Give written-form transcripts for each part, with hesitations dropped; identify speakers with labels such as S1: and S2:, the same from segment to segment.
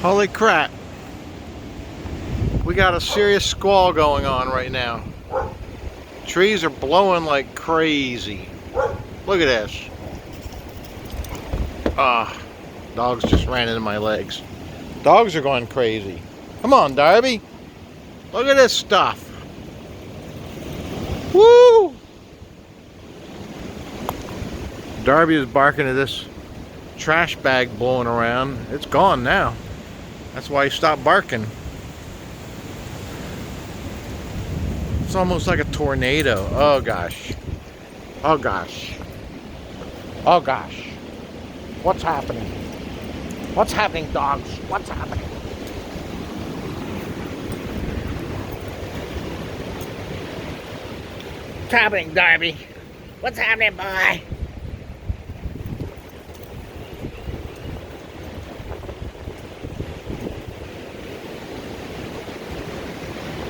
S1: Holy crap. We got a serious squall going on right now. Trees are blowing like crazy. Look at this. Dogs just ran into my legs. Dogs are going crazy. Come on, Darby. Look at this stuff. Woo! Darby is barking at this trash bag blowing around. It's gone now. That's why he stopped barking. It's almost like a tornado. Oh gosh. Oh gosh. Oh gosh. What's happening? What's happening, dogs? What's happening? What's happening, Darby? What's happening, boy?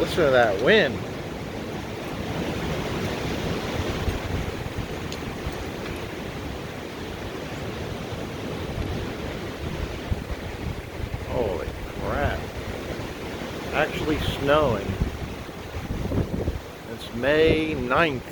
S1: Listen to that wind. Holy crap. Actually snowing. It's May 9th.